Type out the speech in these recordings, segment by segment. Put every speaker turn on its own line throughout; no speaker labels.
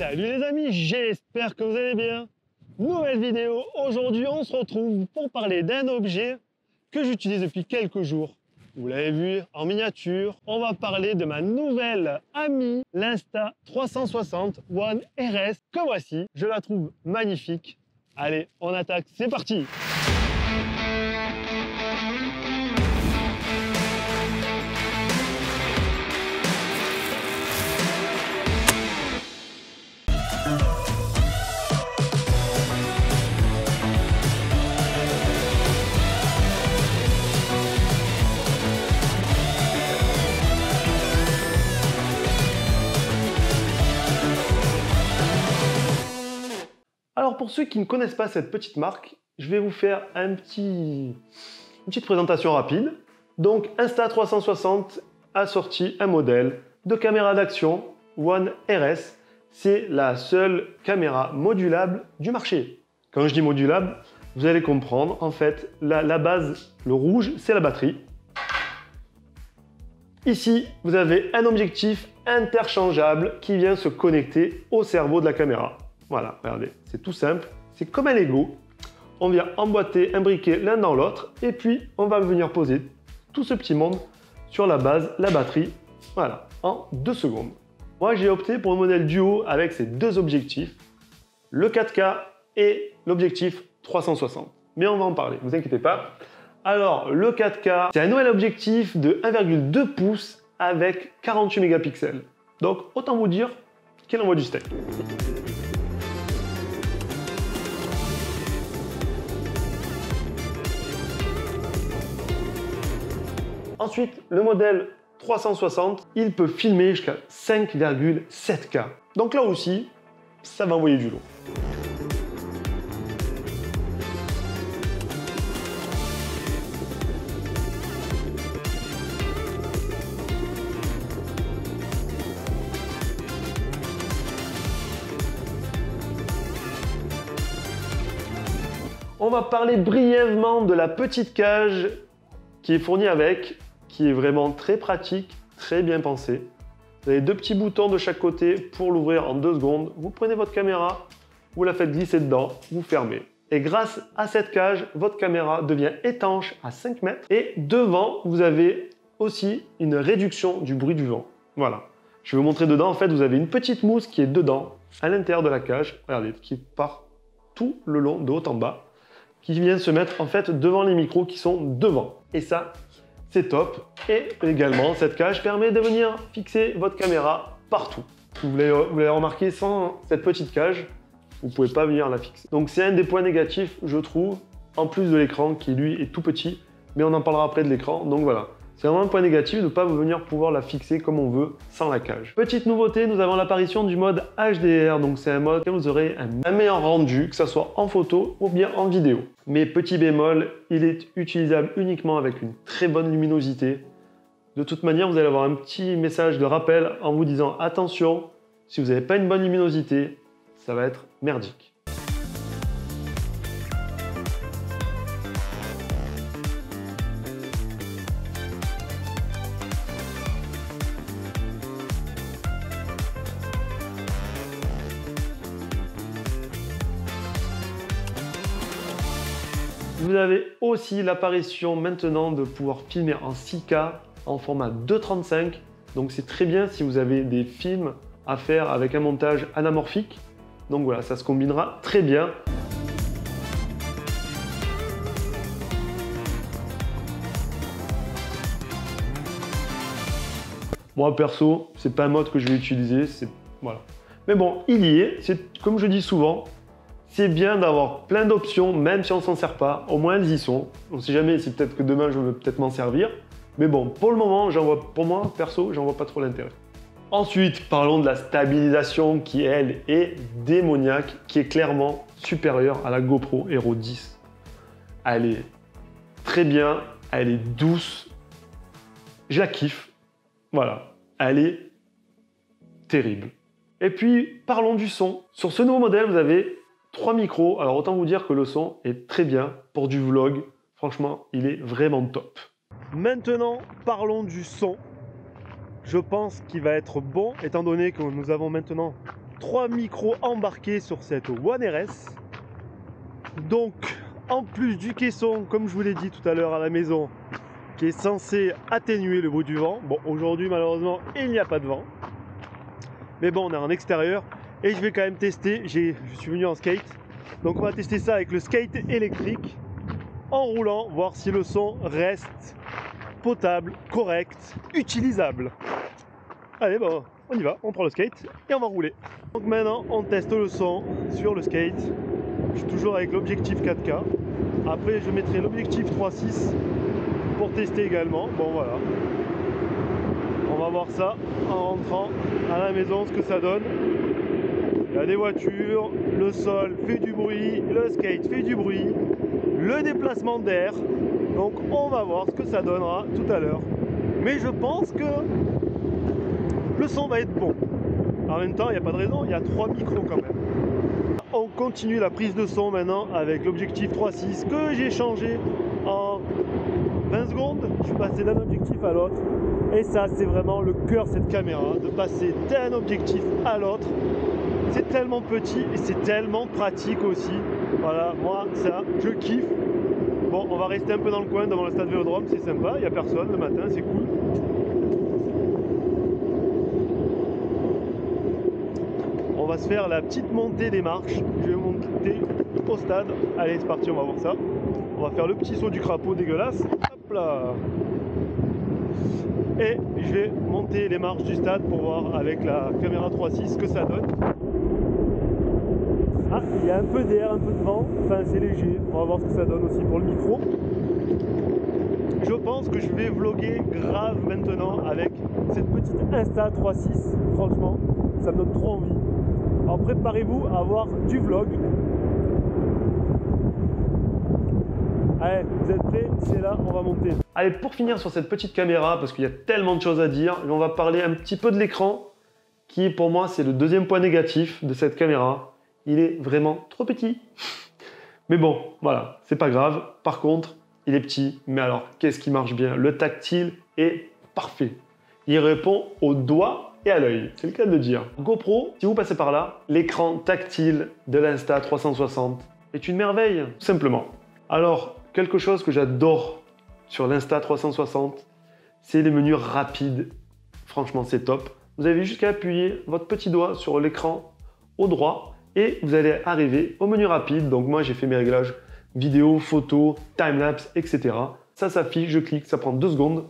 Salut les amis, j'espère que vous allez bien. Nouvelle vidéo, aujourd'hui on se retrouve pour parler d'un objet que j'utilise depuis quelques jours. Vous l'avez vu en miniature, on va parler de ma nouvelle amie, l'Insta360 One RS, que voici. Je la trouve magnifique. Allez, on attaque, c'est parti! Alors pour ceux qui ne connaissent pas cette petite marque, je vais vous faire une petite présentation rapide. Donc Insta360 a sorti un modèle de caméra d'action One RS. C'est la seule caméra modulable du marché. Quand je dis modulable, vous allez comprendre. En fait, la base, le rouge, c'est la batterie. Ici, vous avez un objectif interchangeable qui vient se connecter au cerveau de la caméra. Voilà, regardez, c'est tout simple, c'est comme un Lego. On vient emboîter un briquet l'un dans l'autre et puis on va venir poser tout ce petit monde sur la base, la batterie, voilà, en 2 secondes. Moi, j'ai opté pour un modèle duo avec ces deux objectifs, le 4K et l'objectif 360. Mais on va en parler, ne vous inquiétez pas. Alors, le 4K, c'est un nouvel objectif de 1,2 pouces avec 48 mégapixels. Donc, autant vous dire qu'il envoie du steak. Ensuite, le modèle 360, il peut filmer jusqu'à 5,7K. Donc là aussi, ça va envoyer du lourd. On va parler brièvement de la petite cage qui est fournie avec, qui est vraiment très pratique, très bien pensé. Vous avez 2 petits boutons de chaque côté pour l'ouvrir en 2 secondes. Vous prenez votre caméra, vous la faites glisser dedans, vous fermez. Et grâce à cette cage, votre caméra devient étanche à 5 mètres. Et devant, vous avez aussi une réduction du bruit du vent. Voilà. Je vais vous montrer dedans. En fait, vous avez une petite mousse qui est dedans, à l'intérieur de la cage. Regardez, qui part tout le long, de haut en bas, qui vient se mettre en fait devant les micros qui sont devant. Et ça, c'est top. Et également, cette cage permet de venir fixer votre caméra partout. Vous l'avez remarqué, sans cette petite cage, vous ne pouvez pas venir la fixer. Donc c'est un des points négatifs, je trouve, en plus de l'écran qui lui est tout petit, mais on en parlera après de l'écran. Donc voilà, c'est vraiment un point négatif de ne pas venir pouvoir la fixer comme on veut sans la cage. Petite nouveauté, nous avons l'apparition du mode HDR. Donc c'est un mode où vous aurez un meilleur rendu, que ce soit en photo ou bien en vidéo. Mais petit bémol, il est utilisable uniquement avec une très bonne luminosité. De toute manière, vous allez avoir un petit message de rappel en vous disant attention, si vous n'avez pas une bonne luminosité, ça va être merdique. Vous avez aussi l'apparition maintenant de pouvoir filmer en 6K en format 2.35. Donc c'est très bien si vous avez des films à faire avec un montage anamorphique. Donc voilà, ça se combinera très bien. Moi perso, c'est pas un mode que je vais utiliser, voilà. Mais bon, il y est, c'est comme je dis souvent, c'est bien d'avoir plein d'options, même si on s'en sert pas, au moins elles y sont. On ne sait jamais si peut-être que demain je vais peut-être m'en servir. Mais bon, pour le moment, pour moi, perso, j'en vois pas trop l'intérêt. Ensuite, parlons de la stabilisation qui, elle, est démoniaque, qui est clairement supérieure à la GoPro Hero 10. Elle est très bien, elle est douce, je la kiffe. Voilà, elle est terrible. Et puis, parlons du son. Sur ce nouveau modèle, vous avez 3 micros. Alors, autant vous dire que le son est très bien pour du vlog. Franchement, il est vraiment top. Maintenant, parlons du son. Je pense qu'il va être bon, étant donné que nous avons maintenant 3 micros embarqués sur cette One RS. Donc, en plus du caisson, comme je vous l'ai dit tout à l'heure à la maison, qui est censé atténuer le bruit du vent. Bon, aujourd'hui, malheureusement, il n'y a pas de vent. Mais bon, on est en extérieur et je vais quand même tester. Je suis venu en skate. Donc, on va tester ça avec le skate électrique en roulant, voir si le son reste potable, correct, utilisable. Allez, bon, on y va, on prend le skate et on va rouler. Donc maintenant, on teste le son sur le skate. Je suis toujours avec l'objectif 4K. Après, je mettrai l'objectif 3.6 pour tester également. Bon, voilà. On va voir ça en rentrant à la maison, ce que ça donne. Il y a des voitures, le sol fait du bruit, le skate fait du bruit, le déplacement d'air. Donc on va voir ce que ça donnera tout à l'heure. Mais je pense que le son va être bon. En même temps, il n'y a pas de raison, il y a 3 micros quand même. On continue la prise de son maintenant avec l'objectif 3.6 que j'ai changé en 20 secondes. Je suis passé d'un objectif à l'autre. Et ça, c'est vraiment le cœur de cette caméra, de passer d'un objectif à l'autre. C'est tellement petit et c'est tellement pratique aussi. Voilà, moi, ça, je kiffe. Bon, on va rester un peu dans le coin devant le stade Vélodrome, c'est sympa, il n'y a personne le matin, c'est cool. On va se faire la petite montée des marches. Je vais monter au stade. Allez, c'est parti, on va voir ça. On va faire le petit saut du crapaud dégueulasse. Hop là. Et je vais monter les marches du stade pour voir avec la caméra 3.6 ce que ça donne. Ah, il y a un peu d'air, un peu de vent. Enfin, c'est léger. On va voir ce que ça donne aussi pour le micro. Je pense que je vais vlogger grave maintenant avec cette petite Insta 3.6. Franchement, ça me donne trop envie. Alors préparez-vous à avoir du vlog. Allez, vous êtes prêts? C'est là, on va monter. Allez, pour finir sur cette petite caméra, parce qu'il y a tellement de choses à dire, on va parler un petit peu de l'écran, qui pour moi c'est le deuxième point négatif de cette caméra. Il est vraiment trop petit. Mais bon, voilà, c'est pas grave. Par contre, il est petit, mais alors, qu'est-ce qui marche bien? Le tactile est parfait. Il répond au doigt et à l'œil, c'est le cas de le dire. GoPro, si vous passez par là, l'écran tactile de l'Insta 360 est une merveille, tout simplement. Alors, quelque chose que j'adore sur l'Insta 360, c'est les menus rapides. Franchement, c'est top. Vous avez juste qu'à appuyer votre petit doigt sur l'écran au droit et vous allez arriver au menu rapide. Donc moi, j'ai fait mes réglages vidéo, photo, timelapse, etc. Ça s'affiche, je clique, ça prend 2 secondes.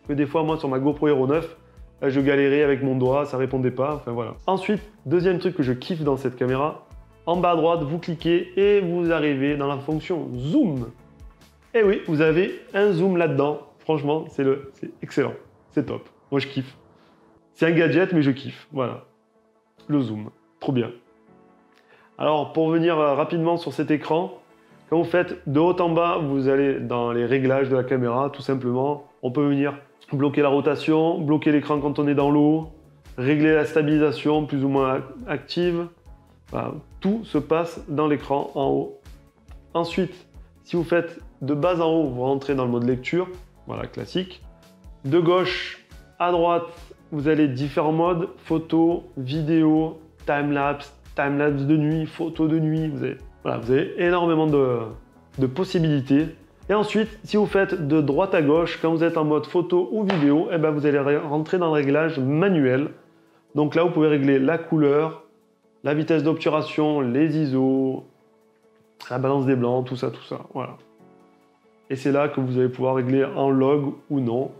Mais des fois, moi, sur ma GoPro Hero 9, je galérais avec mon doigt, ça répondait pas, enfin voilà. Ensuite, deuxième truc que je kiffe dans cette caméra, en bas à droite, vous cliquez et vous arrivez dans la fonction zoom. Et oui, vous avez un zoom là-dedans. Franchement, c'est excellent, c'est top. Moi, je kiffe. C'est un gadget, mais je kiffe. Voilà, le zoom, trop bien. Alors, pour venir rapidement sur cet écran, quand vous faites de haut en bas, vous allez dans les réglages de la caméra, tout simplement. On peut venir bloquer la rotation, bloquer l'écran quand on est dans l'eau, régler la stabilisation plus ou moins active. Voilà, tout se passe dans l'écran en haut. Ensuite, si vous faites de bas en haut, vous rentrez dans le mode lecture, voilà, classique. De gauche à droite, vous avez différents modes, photo, vidéo, timelapse de nuit, photo de nuit. Vous avez énormément de possibilités. Et ensuite, si vous faites de droite à gauche, quand vous êtes en mode photo ou vidéo, eh ben vous allez rentrer dans le réglage manuel. Donc là, vous pouvez régler la couleur, la vitesse d'obturation, les ISO, la balance des blancs, tout ça, voilà. Et c'est là que vous allez pouvoir régler en log ou non.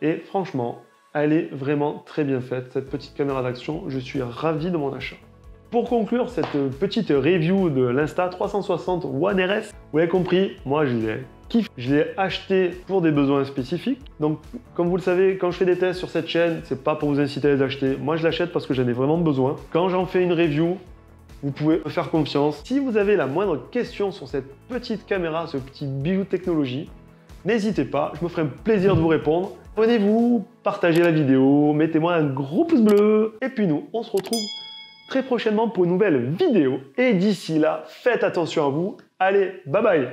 Et franchement, elle est vraiment très bien faite, cette petite caméra d'action. Je suis ravi de mon achat. Pour conclure cette petite review de l'Insta 360 One RS, vous l'avez compris, moi je l'ai kiffé. Je l'ai acheté pour des besoins spécifiques. Donc, comme vous le savez, quand je fais des tests sur cette chaîne, c'est pas pour vous inciter à les acheter. Moi, je l'achète parce que j'en ai vraiment besoin. Quand j'en fais une review, vous pouvez me faire confiance. Si vous avez la moindre question sur cette petite caméra, ce petit bijou de technologie, n'hésitez pas, je me ferai un plaisir de vous répondre. Abonnez-vous, partagez la vidéo, mettez-moi un gros pouce bleu. Et puis nous, on se retrouve très prochainement pour une nouvelle vidéo. Et d'ici là, faites attention à vous. Allez, bye bye!